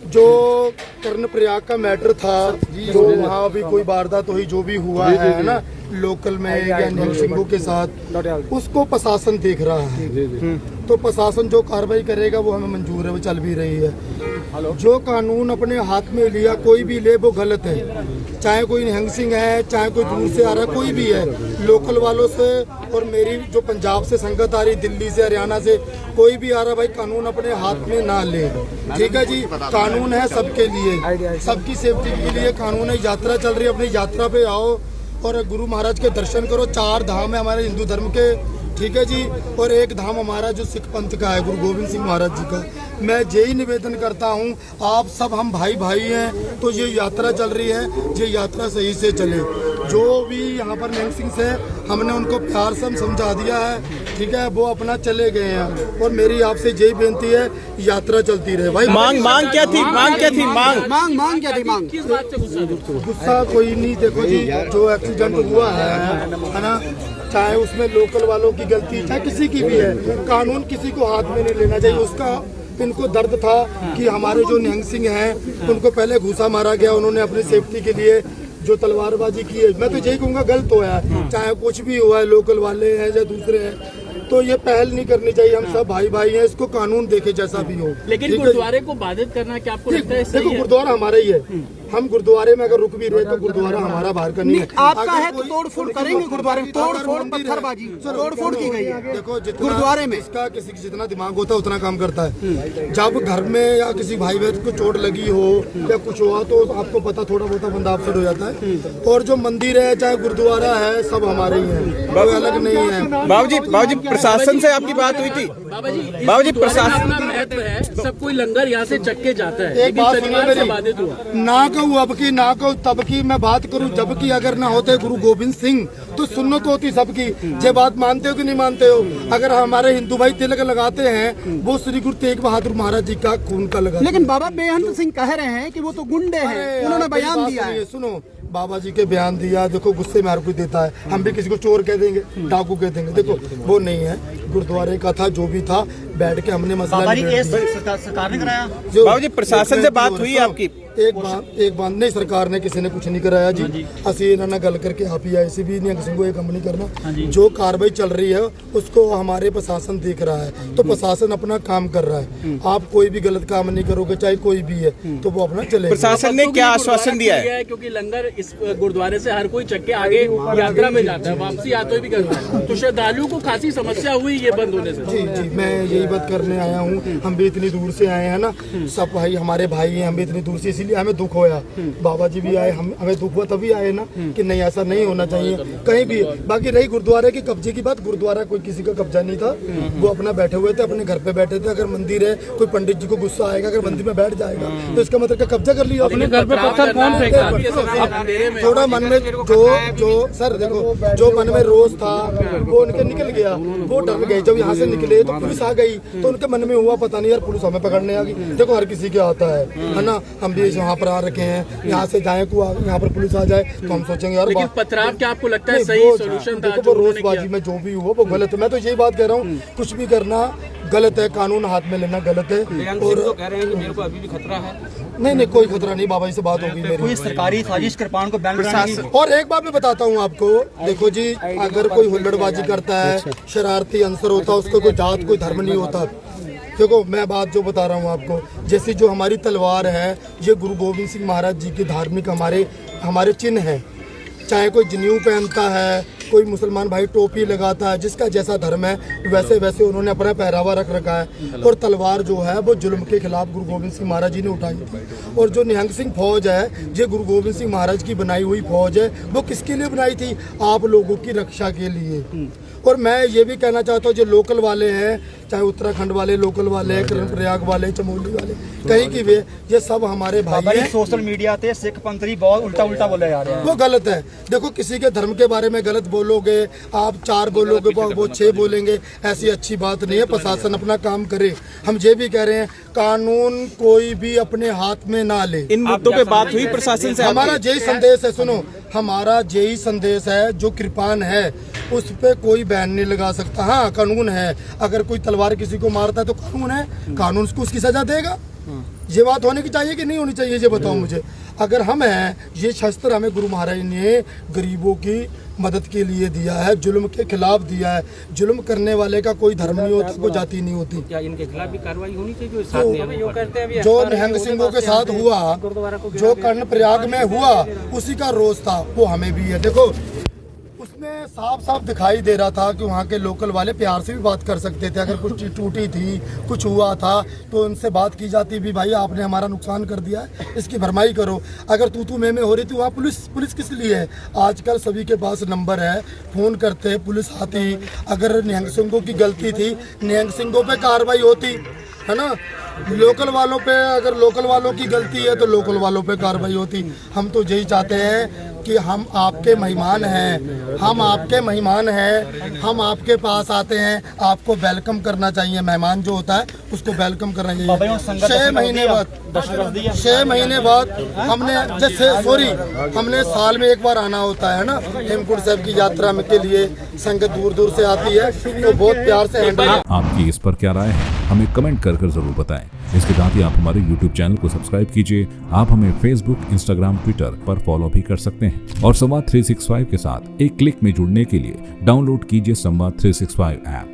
जो कर्णप्रयाग का मैटर था, जो वहाँ भी कोई वारदात हुई, जो भी हुआ है ना लोकल में या निहंग सिंघों के साथ, उसको प्रशासन देख रहा है। तो प्रशासन जो कार्रवाई करेगा वो हमें मंजूर है, वो चल भी रही है। जो कानून अपने हाथ में लिया कोई भी ले वो गलत है, चाहे कोई निहंग सिंह है, चाहे कोई दूर से आ रहा है, कोई भी है, लोकल वालों से और मेरी जो पंजाब से संगत आ रही, दिल्ली से, हरियाणा से, कोई भी आ रहा भाई कानून अपने हाथ में ना ले। ठीक है जी, कानून है सबके लिए, सबकी सेफ्टी के लिए कानून है। यात्रा चल रही है, अपनी यात्रा पे आओ और गुरु महाराज के दर्शन करो। 4 धाम है हमारे हिंदू धर्म के, ठीक है जी, और एक धाम हमारा जो सिख पंथ का है, गुरु गोविंद सिंह महाराज जी का। मैं यही निवेदन करता हूँ, आप सब हम भाई भाई हैं, तो ये यात्रा चल रही है, ये यात्रा सही से चले। जो भी यहाँ पर निहंग सिंह से हमने उनको प्यार से समझा दिया है, ठीक है, वो अपना चले गए हैं। और मेरी आपसे यही बेनती है, यात्रा चलती रहे भाई। मांग क्या थी? मांग क्या थी? मांग क्या थी? मांग किस बात से गुस्सा कोई नहीं। देखो जी, जो एक्सीडेंट हुआ है ना, चाहे उसमें लोकल वालों की गलती, चाहे किसी की भी है, कानून किसी को हाथ में नहीं लेना चाहिए। उसका इनको दर्द था कि हमारे जो निहंग सिंह हैं उनको पहले घूसा मारा गया, उन्होंने अपनी सेफ्टी के लिए जो तलवारबाजी की है, मैं तो यही कहूँगा गलत हुआ है, चाहे कुछ भी हुआ है, लोकल वाले हैं या दूसरे हैं, तो ये पहल नहीं करनी चाहिए। हम सब भाई भाई हैं, इसको कानून देखे जैसा भी हो। लेकिन गुरुद्वारे को बाधित करना क्या आपको लगता है? देखो गुरुद्वारा हमारा ही है, हम गुरुद्वारे में अगर रुक भी रहे तो गुरुद्वारा हमारा बाहर का नहीं है। आपका है तो तोड़-फोड़ करेंगे गुरुद्वारे में, तोड़-फोड़, पत्थरबाजी, तोड़-फोड़ की गई है। देखो गुरुद्वारे में इसका किसी जितना दिमाग होता है उतना काम करता है। जब घर में या किसी भाई बहन को चोट लगी हो या कुछ हुआ तो आपको पता, थोड़ा बहुत बंदा अपसेट हो जाता है। और जो मंदिर है, चाहे गुरुद्वारा है, सब हमारे ही है, कोई अलग नहीं है। बाबूजी प्रशासन से आपकी बात हुई थी? बाबूजी प्रशासन का महत्व है, सब कोई लंगर यहाँ से चक्के के जाता है, एक बात शनिवार से बाधित हुआ ना कहूँ अब की, ना कहूँ तब की, मैं बात करूँ जब की। अगर ना होते गुरु गोविंद सिंह तो सुन्नत होती सबकी। ये बात मानते हो कि नहीं मानते हो? अगर हमारे हिंदू भाई तिलक लगाते हैं, वो श्री गुरु तेग बहादुर महाराज जी का खून का लगा। लेकिन बाबा बेअंत सिंह कह रहे हैं कि वो तो गुंडे हैं, उन्होंने बयान दिया है। सुनो, बाबा जी के बयान दिया, देखो गुस्से में हर कोई देता है, हम भी किसी को चोर कह देंगे, डाकू कह देंगे, देखो वो नहीं है। गुरुद्वारे का था, जो भी था, बैठ के हमने मसला सरकार ने कराया। बाबूजी प्रशासन से बात हुई आपकी? एक बात नहीं, सरकार ने किसी ने कुछ नहीं कराया जी। ਅਸੀਂ ਇਹਨਾਂ ਨਾਲ ਗੱਲ करके आप ही आए सी भी निहंग सिंह को ये काम नहीं करना। जो कार्रवाई चल रही है उसको हमारे प्रशासन देख रहा है, तो प्रशासन अपना काम कर रहा है। आप कोई भी गलत काम नहीं करोगे, चाहे कोई भी है, तो वो अपना चलेगा। प्रशासन ने क्या आश्वासन दिया है? क्योंकि लंगर इस गुरुद्वारे से हर कोई चक्के आगे यात्रा में जाता है, वापसी आते भी करता है, तो श्रद्धालुओं को खासी समस्या हुई ये बंद होने से। जी, मैं यही बात करने आया हूँ। हम भी इतनी दूर से आए हैं ना, सब भाई हमारे भाई हैं, हम भी इतनी दूर से, इसीलिए हमें दुख होया। बाबा जी भी आए, हमें दुख हुआ तभी आए ना कि नहीं ऐसा नहीं होना चाहिए कहीं भी। बाकी रही गुरुद्वारे के कब्जे की बात, गुरुद्वारा कोई किसी का कब्जा नहीं था, वो अपना बैठे हुए थे, अपने घर पे बैठे थे। अगर मंदिर है, कोई पंडित जी को गुस्सा आएगा, अगर मंदिर में बैठ जाएगा तो इसका मतलब कब्जा कर लिया। अपने घर पे पत्थर कौन फेंका? थोड़ा मन में जो सर देखो, जो मन में रोज था वो उनके निकल गया, वो डर गए। जब यहाँ से निकले तो पुलिस आ गई, तो उनके मन में हुआ पता नहीं यार पुलिस हमें पकड़ने आ गई। देखो हर किसी के आता है ना, हम भी यहाँ पर आ रखे हैं, यहाँ से जाए को यहाँ पर पुलिस आ जाए तो हम सोचेंगे यार। लेकिन पथराव क्या आपको लगता है सही सॉल्यूशन था? देखो वो रोजबाजी में जो भी हुआ वो गलत है। मैं तो यही बात कह रहा हूँ, कुछ भी करना गलत है, कानून हाथ में लेना गलत है। और तो कह रहे हैं कि मेरे को अभी भी खतरा है। नहीं, कोई खतरा नहीं। बाबा जी से बात होगी मेरी। कोई सरकारी साजिश कृपाण को बैन कराने की। और एक बात मैं बताता हूँ आपको, देखो जी, अगर कोई हुल्लड़बाजी करता है, शरारती अंसर होता है, उसको कोई जात कोई धर्म नहीं होता। देखो मैं बात जो बता रहा हूँ आपको, जैसी जो हमारी तलवार है, ये गुरु गोविंद सिंह महाराज जी की धार्मिक हमारे चिन्ह है। चाहे कोई जनेऊ पहनता है, कोई मुसलमान भाई टोपी लगाता है, जिसका जैसा धर्म है वैसे वैसे उन्होंने अपना पहरावा रख रखा है। और तलवार जो है वो जुल्म के खिलाफ गुरु गोविंद सिंह महाराज जी ने उठाई। और जो निहंग सिंह फौज है, ये गुरु गोविंद सिंह महाराज की बनाई हुई फौज है। वो किसके लिए बनाई थी? आप लोगों की रक्षा के लिए। और मैं ये भी कहना चाहता हूँ, जो लोकल वाले हैं, चाहे उत्तराखंड वाले लोकल वाले, कर्णप्रयाग वाले, चमोली वाले, कहीं की वे, ये सब हमारे भाई हैं। सोशल मीडिया पे सिख पंथी बहुत उल्टा बोले जा रहे हैं, वो गलत है। देखो किसी के धर्म के बारे में गलत बोलोगे, आप 4 बोलोगे वो 6 बोलेंगे, ऐसी अच्छी बात नहीं है। प्रशासन अपना काम करे। हम ये भी कह रहे हैं, कानून कोई भी अपने हाथ में ना ले। इन मुद्दों पे बात हुई प्रशासन से? हमारा यही संदेश है, सुनो, हमारा यही संदेश है, जो कृपान है उस पे कोई बैन नहीं लगा सकता। हाँ कानून है, अगर कोई तलवार किसी को मारता है तो कानून है, कानून उसको उसकी सजा देगा। ये बात होने की चाहिए कि नहीं होनी चाहिए, ये बताओ मुझे। अगर हम हैं, ये शस्त्र हमें गुरु महाराज ने गरीबों की मदद के लिए दिया है, जुल्म के खिलाफ दिया है। जुल्म करने वाले का कोई धर्म नहीं होता, कोई जाति नहीं होती। क्या इनके खिलाफ भी कार्रवाई होनी चाहिए जो साथ में जो निहंग सिंहों के साथ हुआ, जो कर्णप्रयाग में हुआ, उसी का रोष था, वो हमें भी है। देखो उसमें साफ साफ दिखाई दे रहा था कि वहाँ के लोकल वाले प्यार से भी बात कर सकते थे। अगर कुछ चीज टूटी थी, कुछ हुआ था, तो उनसे बात की जाती भी, भाई आपने हमारा नुकसान कर दिया है, इसकी भरपाई करो। अगर तू में हो रही थी वहाँ पुलिस किस लिए है? आजकल सभी के पास नंबर है, फोन करते, पुलिस आती। अगर निहंग सिंहों की गलती थी, निहंग सिंहों पे कार्रवाई होती, है ना। लोकल वालों पे, अगर लोकल वालों की गलती है तो लोकल वालों पे कार्रवाई होती। हम तो यही चाहते हैं कि हम आपके मेहमान हैं, हम आपके मेहमान हैं, हम आपके पास आते हैं, आपको वेलकम करना चाहिए। मेहमान जो होता है उसको वेलकम करना चाहिए। 6 महीने बाद हमने साल में एक बार आना होता है ना, हेमकुंड साहब की यात्रा में के लिए संगत दूर दूर से आती है, तो बहुत प्यार से हैंडल। आपकी इस पर क्या राय है, हमें कमेंट कर जरूर बताएं। इसके साथ ही आप हमारे YouTube चैनल को सब्सक्राइब कीजिए। आप हमें Facebook, Instagram, Twitter पर फॉलो भी कर सकते हैं और संवाद 365 के साथ एक क्लिक में जुड़ने के लिए डाउनलोड कीजिए संवाद 365 ऐप।